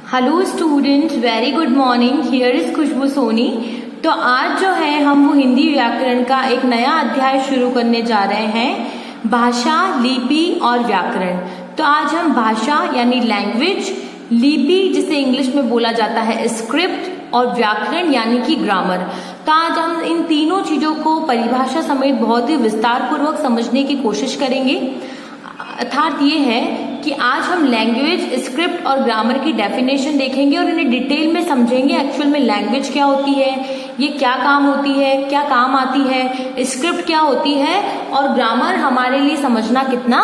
Hello students, very good morning. Here is Khushbu Soni. तो आज जो है हम वो हिंदी व्याकरण का एक नया अध्याय शुरू करने जा रहे हैं, भाषा, लिपि और व्याकरण। तो आज हम भाषा यानी लैंग्वेज, लिपि जिसे इंग्लिश में बोला जाता है स्क्रिप्ट, और व्याकरण यानी कि ग्रामर। तो आज हम इन तीनों चीजों को परिभाषा समेत बहुत ही विस्तार पूर्वक समझने की कोशिश करेंगे। अर्थात ये है कि आज हम लैंग्वेज, स्क्रिप्ट और ग्रामर की डेफिनेशन देखेंगे और इन्हें डिटेल में समझेंगे। एक्चुअल में लैंग्वेज क्या होती है, ये क्या काम होती है, क्या काम आती है, स्क्रिप्ट क्या होती है और ग्रामर हमारे लिए समझना कितना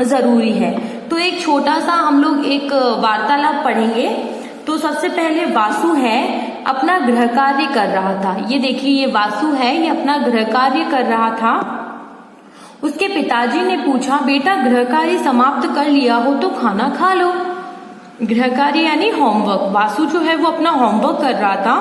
जरूरी है। तो एक छोटा सा हम लोग एक वार्तालाप पढ़ेंगे। तो सबसे पहले वासु है, अपना गृह कार्य कर रहा था। ये देखिए, ये वासु है, ये अपना गृह कार्य कर रहा था। उसके पिताजी ने पूछा, बेटा गृह कार्य समाप्त कर लिया हो तो खाना खा लो। गृह कार्य यानी होमवर्क। वासु जो है वो अपना होमवर्क कर रहा था।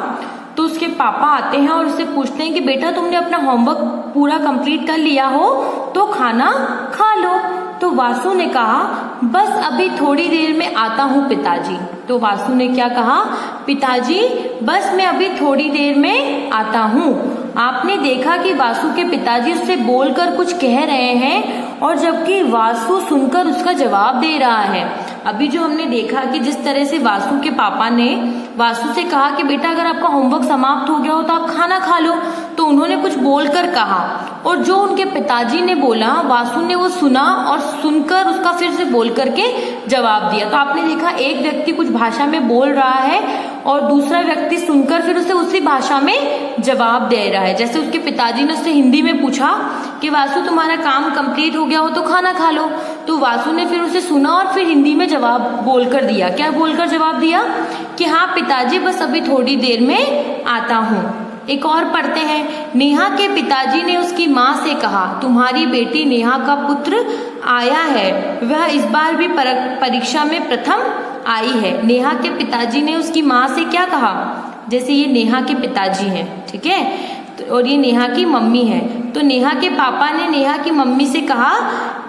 तो उसके पापा आते हैं और उससे पूछते हैं कि बेटा तुमने अपना होमवर्क पूरा कंप्लीट कर लिया हो तो खाना खा लो। तो वासु ने कहा, बस अभी थोड़ी देर में आता हूँ पिताजी। तो वासु ने क्या कहा, पिताजी बस मैं अभी थोड़ी देर में आता हूँ। आपने देखा कि वासु के पिताजी उससे बोलकर कुछ कह रहे हैं और जबकि वासु सुनकर उसका जवाब दे रहा है। अभी जो हमने देखा कि जिस तरह से वासु के पापा ने वासु से कहा कि बेटा अगर आपका होमवर्क समाप्त हो गया हो तो आप खाना खा लो, तो उन्होंने कुछ बोलकर कहा और जो उनके पिताजी ने बोला वासु ने वो सुना और सुनकर उसका फिर से बोल करके जवाब दिया। तो आपने देखा, एक व्यक्ति कुछ भाषा में बोल रहा है और दूसरा व्यक्ति सुनकर फिर उसे उसी भाषा में जवाब दे रहा है। जैसे उसके पिताजी ने उससे हिंदी में पूछा कि वासु तुम्हारा काम कंप्लीट हो गया हो तो खाना खा लो, तो वासु ने फिर उसे सुना और फिर हिंदी में जवाब बोलकर दिया। क्या बोलकर जवाब दिया कि हाँ पिताजी बस अभी थोड़ी देर में आता हूँ। एक और पढ़ते हैं, नेहा के पिताजी ने उसकी माँ से कहा, तुम्हारी बेटी नेहा का पुत्र आया है, वह इस बार भी परीक्षा में प्रथम आई है। नेहा के पिताजी ने उसकी माँ से क्या कहा, जैसे ये नेहा के पिताजी हैं, ठीक है, और ये नेहा की मम्मी है। तो नेहा के पापा ने नेहा की मम्मी से कहा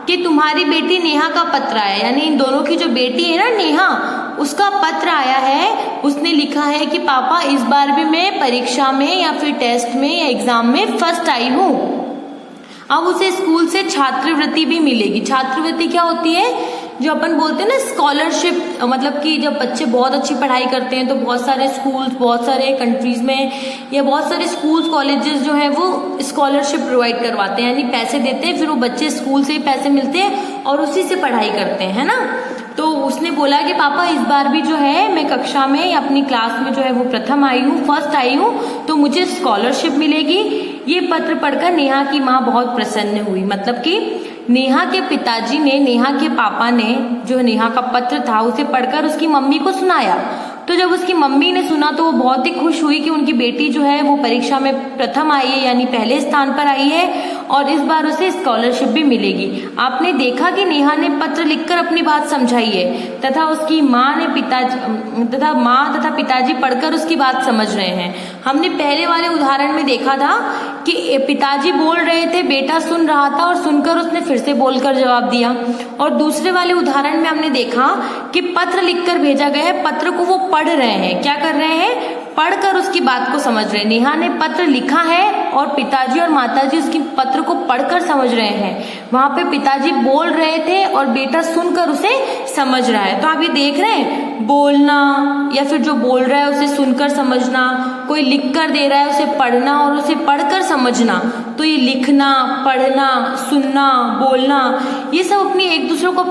कि तुम्हारी बेटी नेहा का पत्र आया, यानी इन दोनों की जो बेटी है ना नेहा, उसका पत्र आया है। उसने लिखा है कि पापा इस बार भी मैं परीक्षा में या फिर टेस्ट में या एग्जाम में फर्स्ट आई हूँ। अब उसे स्कूल से छात्रवृत्ति भी मिलेगी। छात्रवृत्ति क्या होती है, जो अपन बोलते हैं ना स्कॉलरशिप, मतलब कि जब बच्चे बहुत अच्छी पढ़ाई करते हैं तो बहुत सारे स्कूल्स, बहुत सारे कंट्रीज में या बहुत सारे स्कूल्स, कॉलेजेस जो है वो स्कॉलरशिप प्रोवाइड करवाते हैं, यानी पैसे देते हैं, फिर वो बच्चे स्कूल से ही पैसे मिलते हैं और उसी से पढ़ाई करते हैं, है ना। तो उसने बोला कि पापा इस बार भी जो है मैं कक्षा में या अपनी क्लास में जो है वो प्रथम आई हूँ, फर्स्ट आई हूँ, तो मुझे स्कॉलरशिप मिलेगी। ये पत्र पढ़कर नेहा की माँ बहुत प्रसन्न हुई। मतलब कि नेहा के पिताजी ने, नेहा के पापा ने जो नेहा का पत्र था उसे पढ़कर उसकी मम्मी को सुनाया। तो जब उसकी मम्मी ने सुना तो वो बहुत ही खुश हुई कि उनकी बेटी जो है वो परीक्षा में प्रथम आई है, यानी पहले स्थान पर आई है और इस बार उसे स्कॉलरशिप भी मिलेगी। आपने देखा कि नेहा ने पत्र लिखकर अपनी बात समझाई है तथा उसकी माँ ने माँ तथा पिताजी पढ़कर उसकी बात समझ रहे हैं। हमने पहले वाले उदाहरण में देखा था कि पिताजी बोल रहे थे, बेटा सुन रहा था और सुनकर उसने फिर से बोलकर जवाब दिया। और दूसरे वाले उदाहरण में हमने देखा कि पत्र लिखकर भेजा गया है, पत्र को वो पढ़ रहे हैं। क्या कर रहे हैं, पढ़कर उसकी बात को समझ रहे हैं। नेहा ने पत्र लिखा है और पिताजी और माताजी उसकी पत्र को पढ़कर समझ रहे हैं। वहां पे पिताजी बोल रहे थे और बेटा सुनकर उसे समझ रहा है। तो आप ये देख रहे हैं, बोलना या फिर जो बोल रहा है उसे सुनकर समझना, कोई लिख कर दे रहा है उसे पढ़ना और उसे पढ़कर समझना। तो ये लिखना, पढ़ना, सुनना, बोलना, ये सब अपनी एक दूसरे को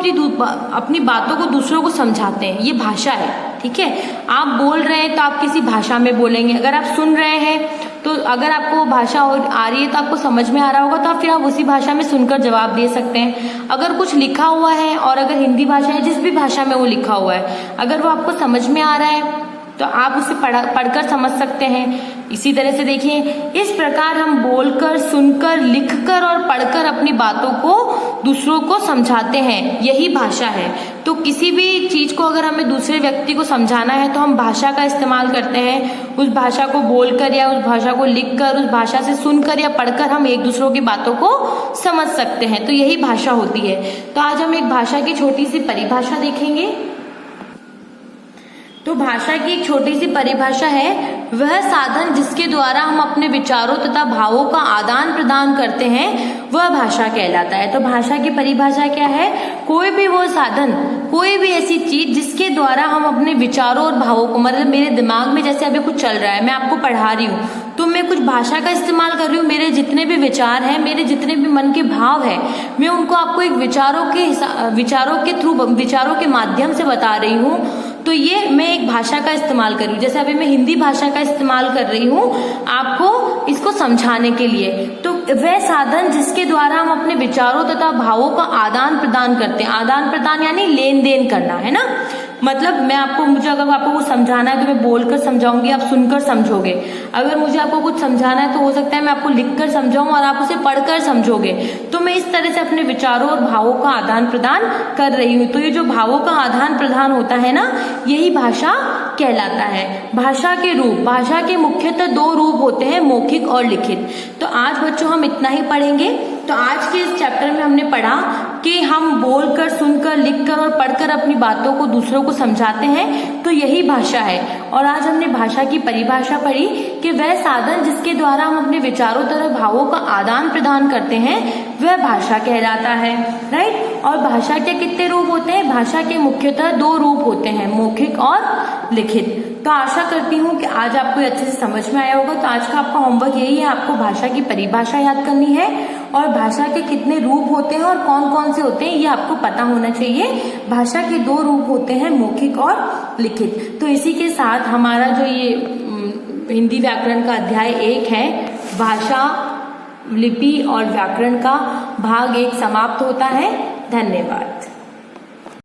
अपनी बातों को दूसरों को समझाते हैं। ये भाषा है, ठीक है। आप बोल रहे हैं तो आप किसी भाषा में बोलेंगे। अगर आप सुन रहे हैं तो अगर आपको वो भाषा आ रही है तो आपको समझ में आ रहा होगा, तो फिर आप उसी भाषा में सुनकर जवाब दे सकते हैं। अगर कुछ लिखा हुआ है और अगर हिंदी भाषा है, जिस भी भाषा में वो लिखा हुआ है, अगर वो आपको समझ में आ रहा है तो आप उसे पढ़कर समझ सकते हैं। इसी तरह से देखिए, इस प्रकार हम बोलकर, सुनकर, लिखकर और पढ़कर अपनी बातों को दूसरों को समझाते हैं। यही भाषा है। तो किसी भी चीज को अगर हमें दूसरे व्यक्ति को समझाना है तो हम भाषा का इस्तेमाल करते हैं। उस भाषा को बोलकर या उस भाषा को लिखकर, उस भाषा से सुनकर या पढ़कर हम एक दूसरों की बातों को समझ सकते हैं। तो यही भाषा होती है। तो आज हम एक भाषा की छोटी सी परिभाषा देखेंगे। तो भाषा की एक छोटी सी परिभाषा है, वह साधन जिसके द्वारा हम अपने विचारों तथा भावों का आदान प्रदान करते हैं वह भाषा कहलाता है। तो भाषा की परिभाषा क्या है? कोई भी वो साधन, कोई भी ऐसी चीज जिसके द्वारा हम अपने विचारों और भावों को, मतलब मेरे दिमाग में जैसे अभी कुछ चल रहा है, मैं आपको पढ़ा रही हूँ तो मैं कुछ भाषा का इस्तेमाल कर रही हूँ, मेरे जितने भी विचार हैं, मेरे जितने भी मन के भाव है, मैं उनको आपको एक विचारों के माध्यम से बता रही हूँ। तो ये मैं एक भाषा का इस्तेमाल कर रही हूँ। जैसे अभी मैं हिंदी भाषा का इस्तेमाल कर रही हूँ आपको इसको समझाने के लिए। तो वह साधन जिसके द्वारा हम अपने विचारों तथा भावों का आदान प्रदान करते हैं। आदान प्रदान यानी लेन देन करना, है ना। मतलब मुझे अगर आपको कुछ समझाना है तो मैं बोलकर समझाऊंगी, आप सुनकर समझोगे। अगर मुझे आपको कुछ समझाना है तो हो सकता है मैं आपको लिखकर समझाऊं और आप उसे पढ़कर समझोगे। तो मैं इस तरह से अपने विचारों और भावों का आदान प्रदान कर रही हूँ। तो ये जो भावों का आदान प्रदान होता है ना, यही भाषा कहलाता है। भाषा के रूप, भाषा के मुख्यतः दो रूप होते हैं, मौखिक और लिखित। तो आज बच्चों हम इतना ही पढ़ेंगे। तो आज के इस चैप्टर में हमने पढ़ा कि हम बोलकर, सुनकर, लिखकर और पढ़कर अपनी बातों को दूसरों को समझाते हैं, तो यही भाषा है। और आज हमने भाषा की परिभाषा पढ़ी कि वह साधन जिसके द्वारा हम अपने विचारों तथा भावों का आदान प्रदान करते हैं वह भाषा कहलाता है, राइट। और भाषा के कितने रूप होते हैं? भाषा के मुख्यतः दो रूप होते हैं, मौखिक और लिखित। तो आशा करती हूँ कि आज आपको अच्छे से समझ में आया होगा। तो आज का आपका होमवर्क यही है, आपको भाषा की परिभाषा याद करनी है और भाषा के कितने रूप होते हैं और कौन कौन से होते हैं ये आपको पता होना चाहिए। भाषा के दो रूप होते हैं, मौखिक और लिखित। तो इसी के साथ हमारा जो ये हिंदी व्याकरण का अध्याय 1 है, भाषा, लिपि और व्याकरण का भाग 1 समाप्त होता है। धन्यवाद।